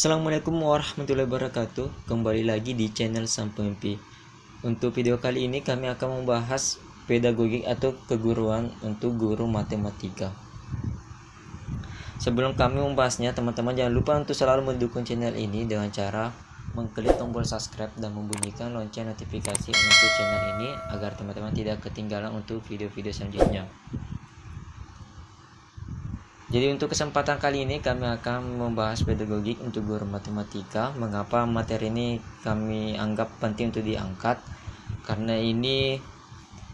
Assalamualaikum warahmatullahi wabarakatuh. Kembali lagi di channel Sang Pemimpi. Untuk video kali ini kami akan membahas pedagogik atau keguruan untuk guru matematika. Sebelum kami membahasnya, teman-teman jangan lupa untuk selalu mendukung channel ini dengan cara mengklik tombol subscribe dan membunyikan lonceng notifikasi untuk channel ini agar teman-teman tidak ketinggalan untuk video-video selanjutnya. Jadi untuk kesempatan kali ini kami akan membahas pedagogik untuk guru matematika. Mengapa materi ini kami anggap penting untuk diangkat? Karena ini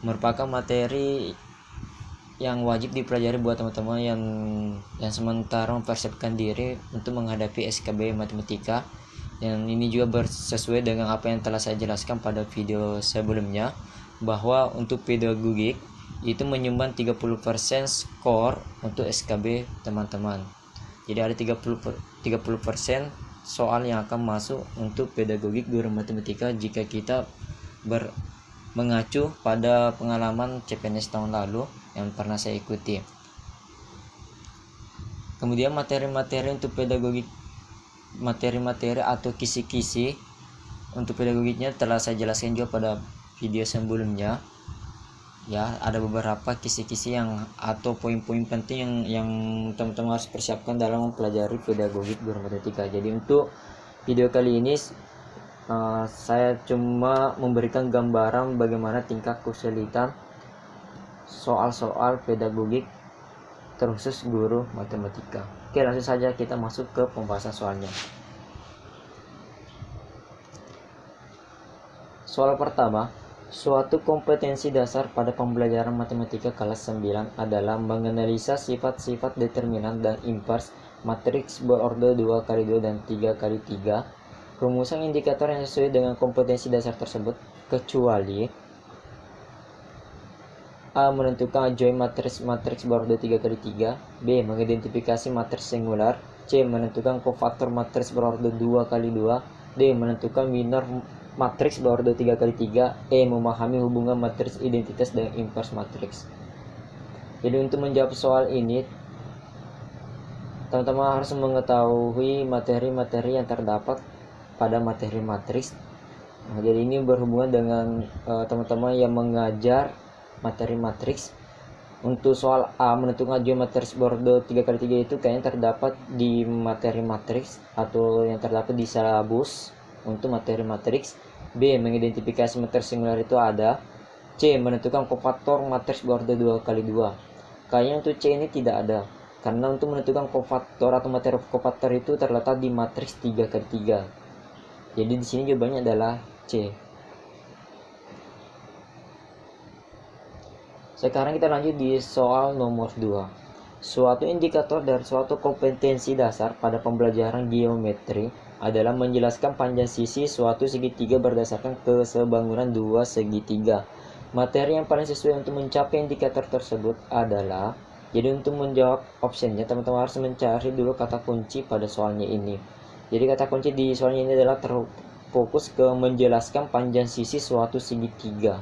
merupakan materi yang wajib dipelajari buat teman-teman yang sementara mempersiapkan diri untuk menghadapi SKB matematika. Dan ini juga sesuai dengan apa yang telah saya jelaskan pada video sebelumnya, bahwa untuk pedagogik itu menyumbang 30% skor untuk SKB teman-teman. Jadi ada 30% soal yang akan masuk untuk pedagogik guru matematika jika kita mengacu pada pengalaman CPNS tahun lalu yang pernah saya ikuti. Kemudian materi-materi untuk pedagogik, materi-materi atau kisi-kisi untuk pedagogiknya telah saya jelaskan juga pada video sebelumnya. Ya, ada beberapa kisi-kisi atau poin-poin penting yang teman-teman harus persiapkan dalam mempelajari pedagogik guru matematika. Jadi untuk video kali ini saya cuma memberikan gambaran bagaimana tingkat kesulitan soal-soal pedagogik terkhusus guru matematika. Oke, langsung saja kita masuk ke pembahasan soalnya. Soal pertama, suatu kompetensi dasar pada pembelajaran matematika kelas 9 adalah menganalisa sifat-sifat determinan dan invers matriks berorder 2x2 dan 3x3. Rumusan indikator yang sesuai dengan kompetensi dasar tersebut, kecuali A. Menentukan adjoint matriks berorder 3x3. B. Mengidentifikasi matriks singular. C. Menentukan kofaktor matriks berorder 2x2. D. Menentukan minor matriks berorder 3x3. E. Memahami hubungan matriks identitas dan invers matriks. Jadi untuk menjawab soal ini, teman-teman harus mengetahui materi-materi yang terdapat pada materi matriks. Jadi ini berhubungan dengan teman-teman yang mengajar materi matriks. Untuk soal A, menentukan adjoint matriks berorder 3x3 itu kayaknya terdapat di materi matriks atau yang terdapat di silabus untuk materi matriks. B. Mengidentifikasi matriks singular itu ada. C. Menentukan kofaktor matriks berorder 2x2. Kayaknya untuk C ini tidak ada, karena untuk menentukan kofaktor atau materi kofaktor itu terletak di matriks 3x3. Jadi di sini jawabannya adalah C. Sekarang kita lanjut di soal nomor 2. Suatu indikator dari suatu kompetensi dasar pada pembelajaran geometri adalah menjelaskan panjang sisi suatu segitiga berdasarkan kesebangunan dua segitiga. Materi yang paling sesuai untuk mencapai indikator tersebut adalah, jadi untuk menjawab optionnya teman-teman harus mencari dulu kata kunci pada soalnya ini. Jadi kata kunci di soalnya ini adalah terfokus ke menjelaskan panjang sisi suatu segitiga.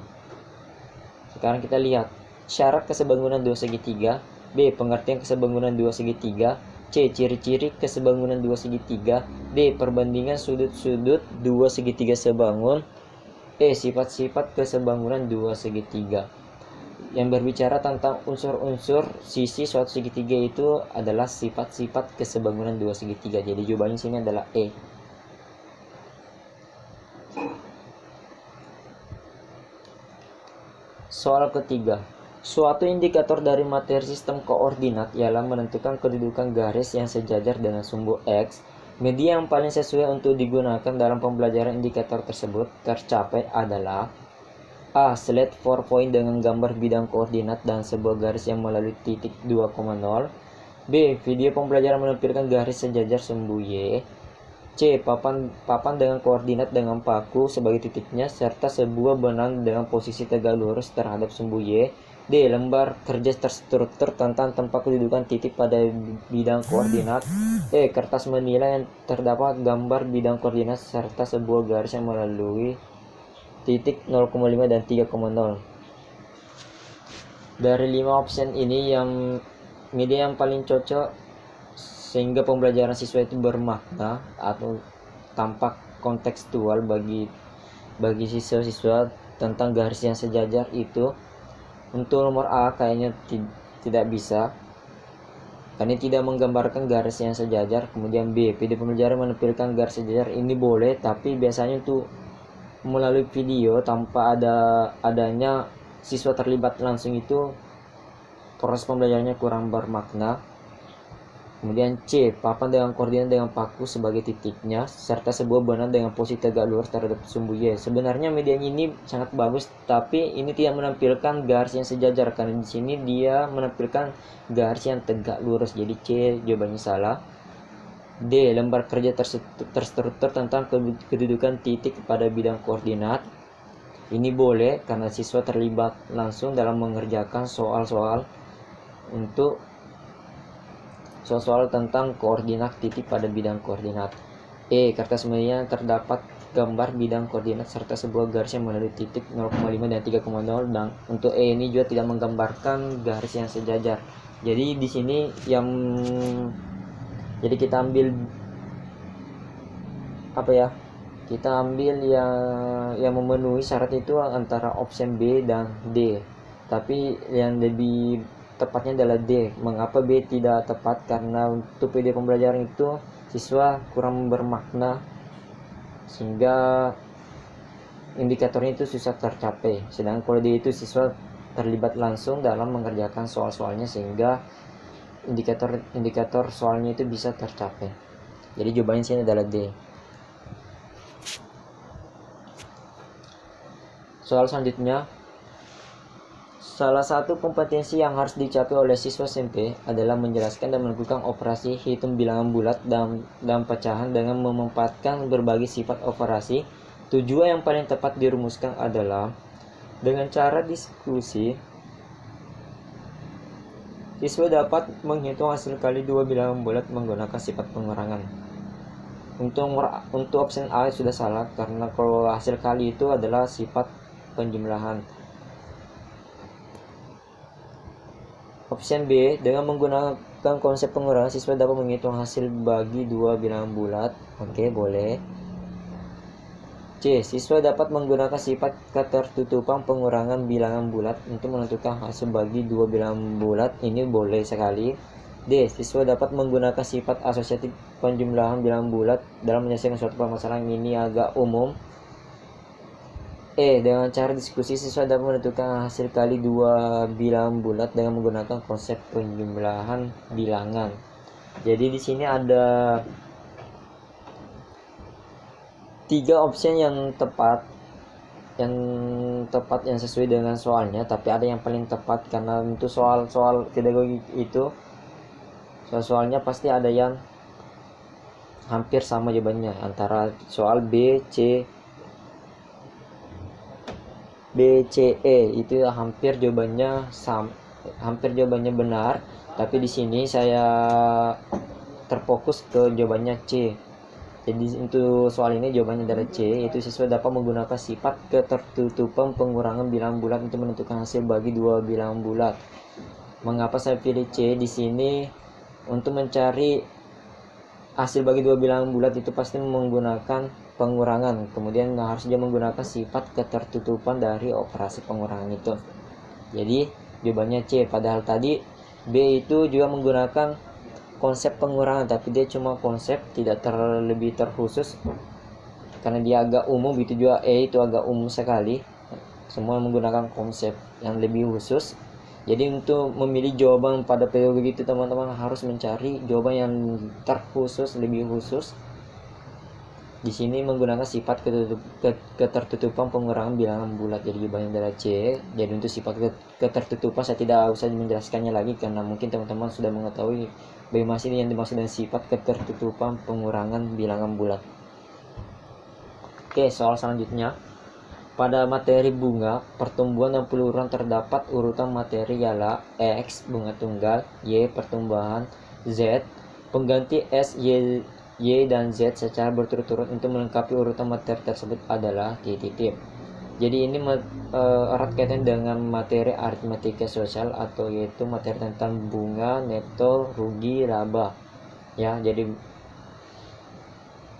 Sekarang kita lihat syarat kesebangunan dua segitiga. B. Pengertian kesebangunan dua segitiga. C. Ciri-ciri kesebangunan dua segitiga. D. Perbandingan sudut-sudut dua segitiga sebangun. E. Sifat-sifat kesebangunan dua segitiga. Yang berbicara tentang unsur-unsur sisi suatu segitiga itu adalah sifat-sifat kesebangunan dua segitiga. Jadi jawabannya sini adalah E. Soal ketiga. Suatu indikator dari materi sistem koordinat ialah menentukan kedudukan garis yang sejajar dengan sumbu X. Media yang paling sesuai untuk digunakan dalam pembelajaran indikator tersebut tercapai adalah A. Slide 4 point dengan gambar bidang koordinat dan sebuah garis yang melalui titik 2,0. B. Video pembelajaran menampilkan garis sejajar sumbu Y. C. Papan dengan koordinat dengan paku sebagai titiknya serta sebuah benang dengan posisi tegak lurus terhadap sumbu Y. D. Lembar kerja terstruktur tentang tempat kedudukan titik pada bidang koordinat. E. Kertas menilai yang terdapat gambar bidang koordinat serta sebuah garis yang melalui titik 0,5 dan 3,0. Dari 5 option ini, media yang paling cocok sehingga pembelajaran siswa itu bermakna atau tampak kontekstual bagi siswa-siswa tentang garis yang sejajar itu. Untuk nomor A kayaknya tidak bisa, karena tidak menggambarkan garis yang sejajar. Kemudian B, video pembelajaran menampilkan garis sejajar, ini boleh, tapi biasanya untuk melalui video tanpa adanya siswa terlibat langsung itu proses pembelajarannya kurang bermakna. Kemudian C, papan dengan koordinat dengan paku sebagai titiknya serta sebuah benang dengan posisi tegak lurus terhadap sumbu Y. Sebenarnya media ini sangat bagus, tapi ini tidak menampilkan garis yang sejajar karena di sini dia menampilkan garis yang tegak lurus. Jadi C jawabannya salah. D, lembar kerja terstruktur tentang kedudukan titik pada bidang koordinat. Ini boleh karena siswa terlibat langsung dalam mengerjakan soal-soal tentang koordinat titik pada bidang koordinat. E, kertas media terdapat gambar bidang koordinat serta sebuah garis yang melalui titik 0,5 dan 3,0, dan untuk E ini juga tidak menggambarkan garis yang sejajar. Jadi di sini jadi kita ambil kita ambil yang memenuhi syarat itu antara option B dan D, tapi yang lebih tepatnya adalah D. Mengapa B tidak tepat? Karena untuk video pembelajaran itu siswa kurang bermakna sehingga indikatornya itu susah tercapai. Sedangkan kalau D itu siswa terlibat langsung dalam mengerjakan soal-soalnya sehingga indikator soalnya itu bisa tercapai. Jadi jawabannya sini adalah D. Soal selanjutnya, salah satu kompetensi yang harus dicapai oleh siswa SMP adalah menjelaskan dan melakukan operasi hitung bilangan bulat dan pecahan dengan memanfaatkan berbagai sifat operasi. Tujuan yang paling tepat dirumuskan adalah dengan cara diskusi. Siswa dapat menghitung hasil kali dua bilangan bulat menggunakan sifat pengurangan. Untuk option A sudah salah karena kalau hasil kali itu adalah sifat penjumlahan. Option B, dengan menggunakan konsep pengurangan siswa dapat menghitung hasil bagi dua bilangan bulat. Oke, boleh. C, siswa dapat menggunakan sifat ketertutupan pengurangan bilangan bulat untuk menentukan hasil bagi dua bilangan bulat. Ini boleh sekali. D, siswa dapat menggunakan sifat asosiatif penjumlahan bilangan bulat dalam menyelesaikan suatu permasalahan. Ini agak umum. E, dengan cara diskusi siswa dapat menentukan hasil kali dua bilangan bulat dengan menggunakan konsep penjumlahan bilangan. Jadi di sini ada 3 option yang tepat yang sesuai dengan soalnya, tapi ada yang paling tepat karena untuk soal-soal pedagogi itu soalnya pasti ada yang hampir sama jawabannya antara soal B, C, E itu hampir jawabannya benar, tapi di sini saya terfokus ke jawabannya C. Jadi untuk soal ini jawabannya adalah C, yaitu siswa dapat menggunakan sifat ketertutupan pengurangan bilangan bulat untuk menentukan hasil bagi dua bilangan bulat. Mengapa saya pilih C? Di sini untuk mencari hasil bagi dua bilangan bulat itu pasti menggunakan pengurangan, kemudian harus juga menggunakan sifat ketertutupan dari operasi pengurangan itu. Jadi jawabannya C, padahal tadi B itu juga menggunakan konsep pengurangan, tapi dia cuma konsep, tidak lebih terkhusus karena dia agak umum. Itu juga E itu agak umum sekali, semua menggunakan konsep yang lebih khusus. Jadi untuk memilih jawaban pada pedagogi itu teman-teman harus mencari jawaban yang terkhusus, lebih khusus. Di sini menggunakan sifat ketertutupan pengurangan bilangan bulat. Jadi jawabannya adalah C. Jadi untuk sifat ketertutupan saya tidak usah menjelaskannya lagi karena mungkin teman-teman sudah mengetahui bagaimana ini yang dimaksud dengan sifat ketertutupan pengurangan bilangan bulat. Oke, soal selanjutnya. Pada materi bunga pertumbuhan dan peluruhan terdapat urutan materi ialah X bunga tunggal, Y pertumbuhan, Z pengganti S, Y dan Z secara berturut-turut. Untuk melengkapi urutan materi tersebut adalah titik. Jadi ini erat kaitan dengan materi aritmatika sosial atau yaitu materi tentang bunga, neto, rugi, laba. ya. Jadi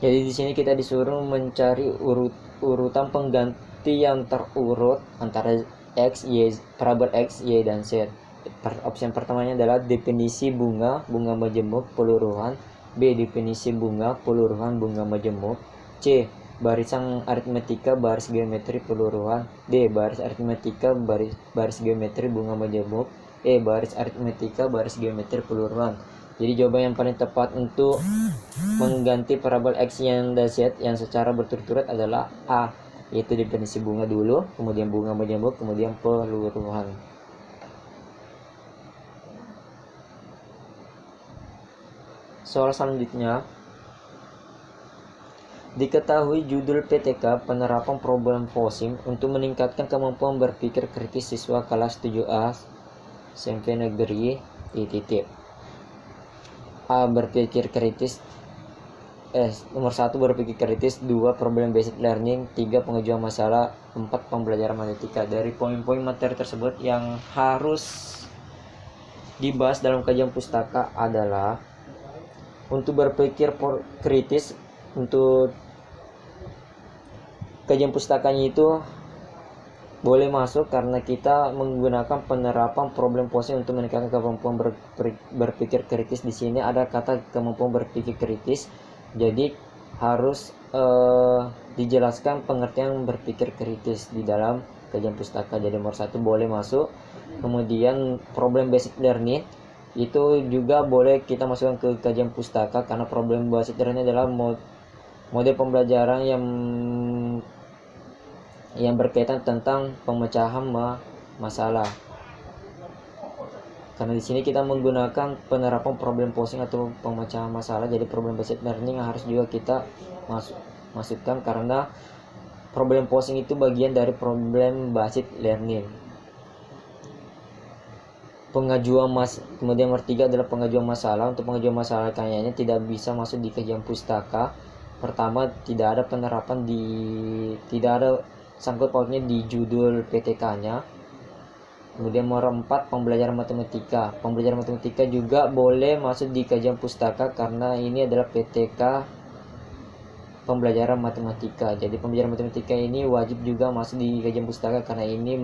di sini kita disuruh mencari urutan pengganti yang terurut antara x, y, parabol x, y, dan z. Opsi pertamanya adalah definisi bunga majemuk peluruhan, B definisi bunga peluruhan bunga majemuk, C barisan aritmetika baris geometri peluruhan, D baris aritmetika baris geometri bunga majemuk, E baris aritmetika baris geometri peluruhan. Jadi jawaban yang paling tepat untuk mengganti parabol x dan z yang secara berturut-turut adalah A, yaitu definisi bunga dulu, kemudian bunga majemuk, kemudian peluruhan. Soal selanjutnya, diketahui judul PTK penerapan problem forcing untuk meningkatkan kemampuan berpikir kritis siswa kelas 7A SMP negeri titik. A berpikir kritis, nomor 1 berpikir kritis, 2 problem basic learning, 3 pengajuan masalah, 4 pembelajaran matematika. Dari poin-poin materi tersebut yang harus dibahas dalam kajian pustaka adalah untuk berpikir kritis. Untuk kajian pustakanya itu boleh masuk karena kita menggunakan penerapan problem forcing untuk meningkatkan kemampuan berpikir kritis. Di sini ada kata kemampuan berpikir kritis, jadi harus dijelaskan pengertian berpikir kritis di dalam kajian pustaka. Jadi nomor 1 boleh masuk. Kemudian problem basic learning itu juga boleh kita masukkan ke kajian pustaka karena problem basic learning adalah model pembelajaran yang berkaitan tentang pemecahan masalah. Karena di sini kita menggunakan penerapan problem forcing atau pemecahan masalah, jadi problem basic learning harus juga kita masukkan karena problem forcing itu bagian dari problem basic learning. Kemudian nomor 3 adalah pengajuan masalah. Untuk pengajuan masalah kayaknya tidak bisa masuk di kajian pustaka. Pertama, tidak ada sangkut pautnya di judul PTK-nya. Kemudian nomor 4 pembelajaran matematika. Pembelajaran matematika juga boleh masuk di kajian pustaka karena ini adalah PTK pembelajaran matematika. Jadi pembelajaran matematika ini wajib juga masuk di kajian pustaka karena ini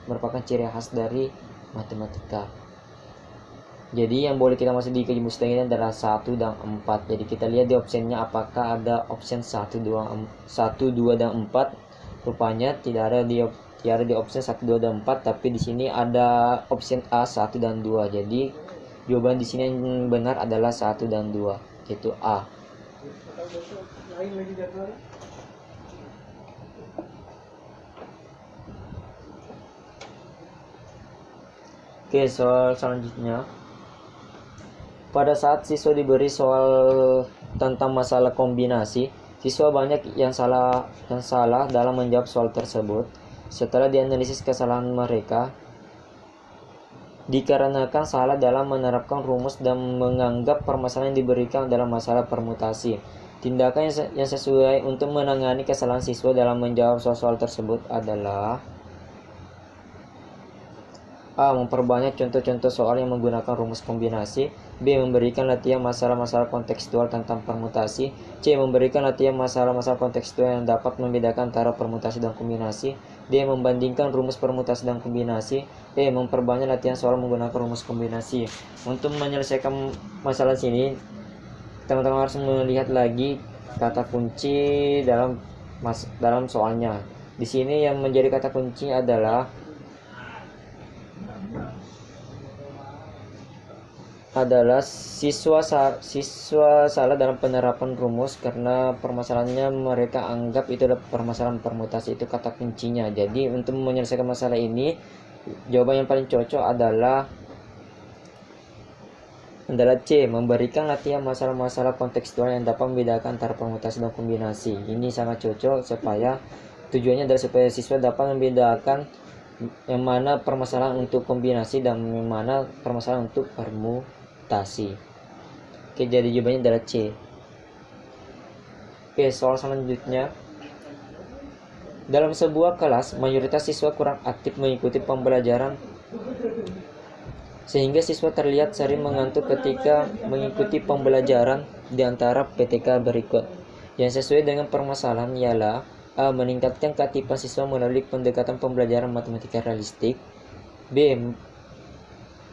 merupakan ciri khas dari matematika. Jadi yang boleh kita masuk di kajian pustaka ini adalah 1 dan 4. Jadi kita lihat di opsinya apakah ada opsi 1, 2 dan 4. Rupanya tidak ada di opsi 1, 2 dan 4, tapi di sini ada opsi A 1 dan 2. Jadi jawaban di sini yang benar adalah 1 dan 2, yaitu A. Oke, soal selanjutnya. Pada saat siswa diberi soal tentang masalah kombinasi, siswa banyak yang salah dalam menjawab soal tersebut. Setelah dianalisis kesalahan mereka dikarenakan salah dalam menerapkan rumus dan menganggap permasalahan yang diberikan adalah masalah permutasi. Tindakan yang sesuai untuk menangani kesalahan siswa dalam menjawab soal tersebut adalah A. Memperbanyak contoh-contoh soal yang menggunakan rumus kombinasi. B. Memberikan latihan masalah-masalah kontekstual tentang permutasi. C. Memberikan latihan masalah-masalah kontekstual yang dapat membedakan antara permutasi dan kombinasi. D. Membandingkan rumus permutasi dan kombinasi. E. Memperbanyak latihan soal menggunakan rumus kombinasi. Untuk menyelesaikan masalah sini, teman-teman harus melihat lagi kata kunci dalam soalnya. Di sini yang menjadi kata kunci adalah siswa salah dalam penerapan rumus karena permasalahannya mereka anggap itu adalah permasalahan permutasi, itu kata kuncinya. Jadi untuk menyelesaikan masalah ini, jawaban yang paling cocok adalah C. Memberikan latihan masalah-masalah kontekstual yang dapat membedakan antara permutasi dan kombinasi. Ini sangat cocok supaya tujuannya adalah supaya siswa dapat membedakan yang mana permasalahan untuk kombinasi dan yang mana permasalahan untuk permutasi. Oke, jadi jawabannya adalah C. Oke, soal selanjutnya. Dalam sebuah kelas, mayoritas siswa kurang aktif mengikuti pembelajaran sehingga siswa terlihat sering mengantuk ketika mengikuti pembelajaran di antara PTK berikut. Yang sesuai dengan permasalahan ialah A. Meningkatkan keaktifan siswa melalui pendekatan pembelajaran matematika realistik. B.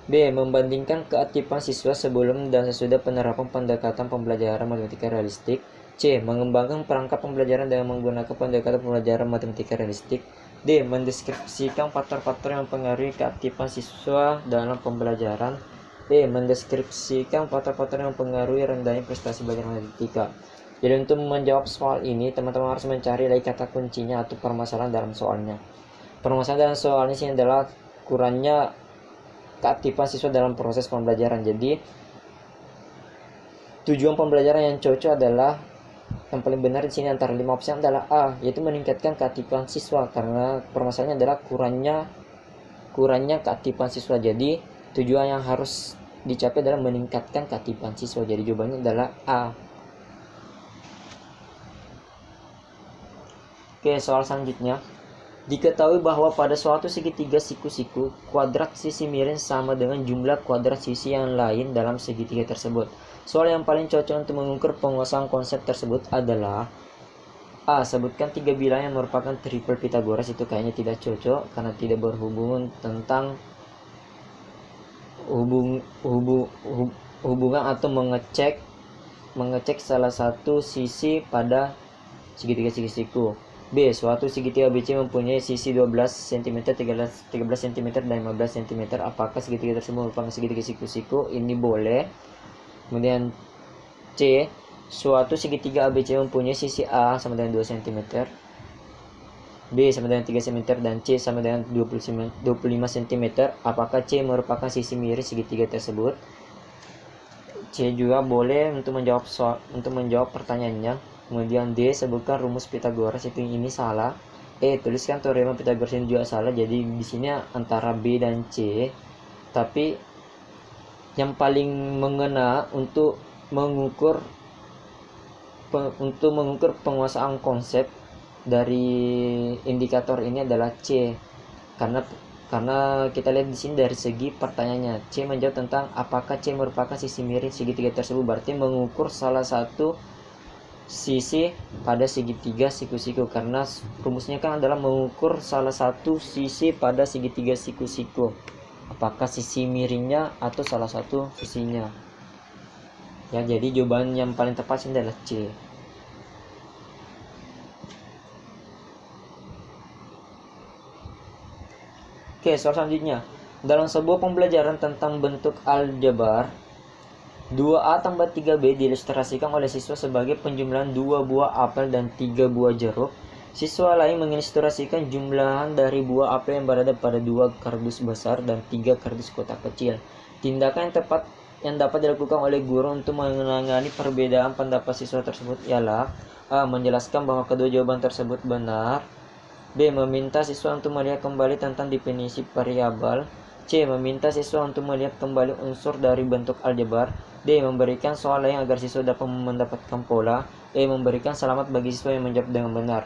Membandingkan keaktifan siswa sebelum dan sesudah penerapan pendekatan pembelajaran matematika realistik. C. Mengembangkan perangkat pembelajaran dengan menggunakan pendekatan pembelajaran matematika realistik. D. Mendeskripsikan faktor-faktor yang mempengaruhi keaktifan siswa dalam pembelajaran. E. Mendeskripsikan faktor-faktor yang mempengaruhi rendahnya prestasi belajar matematika. Jadi untuk menjawab soal ini, teman-teman harus mencari lagi kata kuncinya atau permasalahan dalam soalnya. Permasalahan dalam soalnya sini adalah kurangnya keaktifan siswa dalam proses pembelajaran. Jadi tujuan pembelajaran yang cocok adalah yang paling benar di sini antara 5 opsi adalah A, yaitu meningkatkan keaktifan siswa, karena permasalahannya adalah kurangnya keaktifan siswa. Jadi tujuan yang harus dicapai adalah meningkatkan keaktifan siswa. Jadi jawabannya adalah A. Oke, soal selanjutnya. Diketahui bahwa pada suatu segitiga siku-siku, kuadrat sisi miring sama dengan jumlah kuadrat sisi yang lain dalam segitiga tersebut. Soal yang paling cocok untuk mengukur penguasaan konsep tersebut adalah A. Sebutkan 3 bilangan yang merupakan triple Pythagoras. Itu kayaknya tidak cocok karena tidak berhubungan tentang hubungan atau mengecek salah satu sisi pada segitiga siku-siku. B. Suatu segitiga ABC mempunyai sisi 12 cm, 13 cm, dan 15 cm. Apakah segitiga tersebut merupakan segitiga siku-siku? Ini boleh. Kemudian C. Suatu segitiga ABC mempunyai sisi A sama dengan 2 cm, B sama dengan 3 cm, dan C sama dengan 25 cm. Apakah C merupakan sisi miring segitiga tersebut? C juga boleh untuk menjawab pertanyaannya. Kemudian D. Sebutkan rumus Pythagoras. Itu ini salah. E. Tuliskan teorema Pythagoras. ini juga salah. Jadi di sini antara B dan C. Tapi yang paling mengena untuk mengukur penguasaan konsep dari indikator ini adalah C. Karena kita lihat di sini dari segi pertanyaannya, C menjawab tentang apakah C merupakan sisi miring segitiga tersebut. Berarti mengukur salah satu sisi pada segitiga siku-siku, karena rumusnya kan adalah mengukur salah satu sisi pada segitiga siku-siku, apakah sisi miringnya atau salah satu sisinya ya. Jadi jawaban yang paling tepat adalah C. Oke, soal selanjutnya. Dalam sebuah pembelajaran tentang bentuk aljabar, 2A tambah 3B diilustrasikan oleh siswa sebagai penjumlahan 2 buah apel dan 3 buah jeruk. Siswa lain mengilustrasikan jumlahan dari buah apel yang berada pada 2 kardus besar dan 3 kardus kotak kecil. Tindakan yang tepat yang dapat dilakukan oleh guru untuk menangani perbedaan pendapat siswa tersebut ialah A. Menjelaskan bahwa kedua jawaban tersebut benar. B. Meminta siswa untuk melihat kembali tentang definisi variabel. C. Meminta siswa untuk melihat kembali unsur dari bentuk aljabar. D. Memberikan soal lain agar siswa dapat mendapatkan pola. E. Memberikan selamat bagi siswa yang menjawab dengan benar.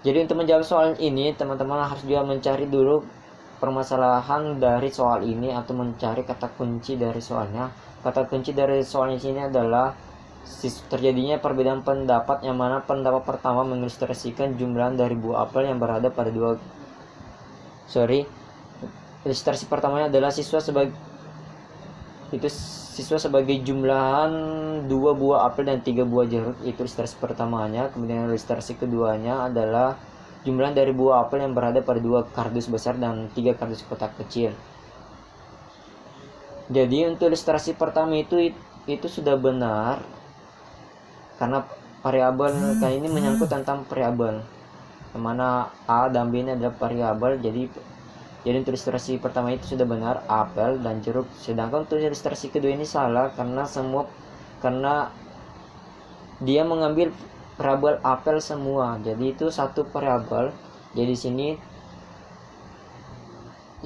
Jadi untuk menjawab soal ini, teman-teman harus juga mencari dulu permasalahan dari soal ini atau mencari kata kunci dari soalnya. Kata kunci dari soal ini adalah terjadinya perbedaan pendapat, yang mana pendapat pertama mengilustrasikan jumlahan dari buah apel yang berada pada ilustrasi pertamanya adalah siswa sebagai jumlahan 2 buah apel dan 3 buah jeruk. Itu ilustrasi pertamanya. Kemudian ilustrasi keduanya adalah jumlahan dari buah apel yang berada pada 2 kardus besar dan 3 kardus kotak kecil. Jadi untuk ilustrasi pertama itu sudah benar, karena variabel kali ini menyangkut tentang variabel, yang mana A dan B ini adalah variabel. Jadi untuk ilustrasi pertama itu sudah benar, apel dan jeruk. Sedangkan untuk ilustrasi kedua ini salah karena dia mengambil variabel apel semua. Jadi itu satu variabel. Jadi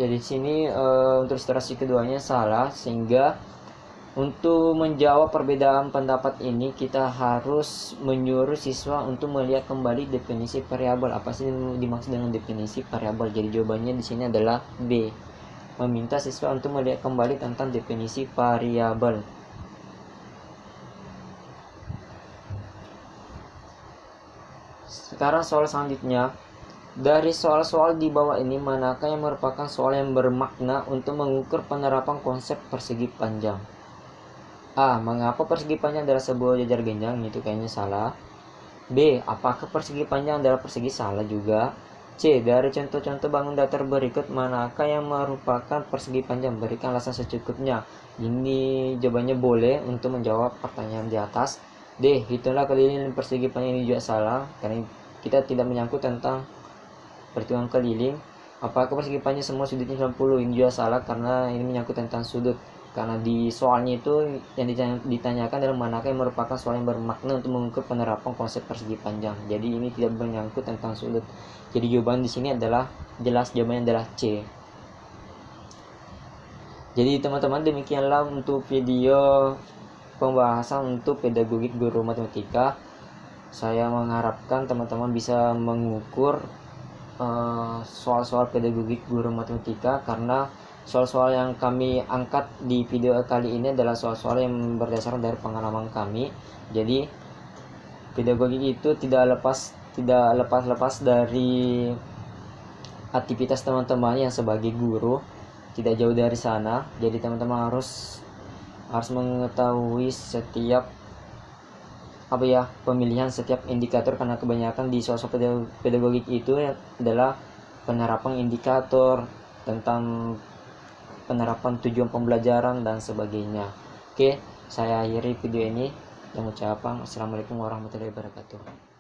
di sini untuk ilustrasi keduanya salah, sehingga untuk menjawab perbedaan pendapat ini kita harus menyuruh siswa untuk melihat kembali definisi variabel. Apa sih dimaksud dengan definisi variabel? Jadi jawabannya di sini adalah B. meminta siswa untuk melihat kembali tentang definisi variabel. Sekarang soal selanjutnya. Dari soal-soal di bawah ini, manakah yang merupakan soal yang bermakna untuk mengukur penerapan konsep persegi panjang? A. Mengapa persegi panjang adalah sebuah jajar genjang? Itu kayaknya salah. B. Apakah persegi panjang adalah persegi? Salah juga. C. Dari contoh-contoh bangun datar berikut, manakah yang merupakan persegi panjang? Berikan alasan secukupnya. Ini jawabannya boleh untuk menjawab pertanyaan di atas. D. Hitunglah keliling persegi panjang. Ini juga salah, karena kita tidak menyangkut tentang perhitungan keliling. Apakah persegi panjang semua sudutnya 90? Ini juga salah, karena ini menyangkut tentang sudut. Karena di soalnya itu yang ditanyakan adalah manakah yang merupakan soal yang bermakna untuk mengukur penerapan konsep persegi panjang. Jadi ini tidak menyangkut tentang sudut. Jadi jawaban di sini adalah jelas, jawabannya adalah C. Jadi teman-teman, demikianlah untuk video pembahasan untuk pedagogik guru matematika. Saya mengharapkan teman-teman bisa mengukur soal-soal pedagogik guru matematika, karena soal-soal yang kami angkat di video kali ini adalah soal-soal yang berdasarkan dari pengalaman kami. Jadi pedagogik itu tidak lepas dari aktivitas teman-teman yang sebagai guru, tidak jauh dari sana. Jadi teman-teman harus mengetahui setiap pemilihan setiap indikator, karena kebanyakan di soal-soal pedagogik itu adalah penerapan indikator, tentang penerapan tujuan pembelajaran dan sebagainya. Oke, saya akhiri video ini dengan ucapan assalamualaikum warahmatullahi wabarakatuh.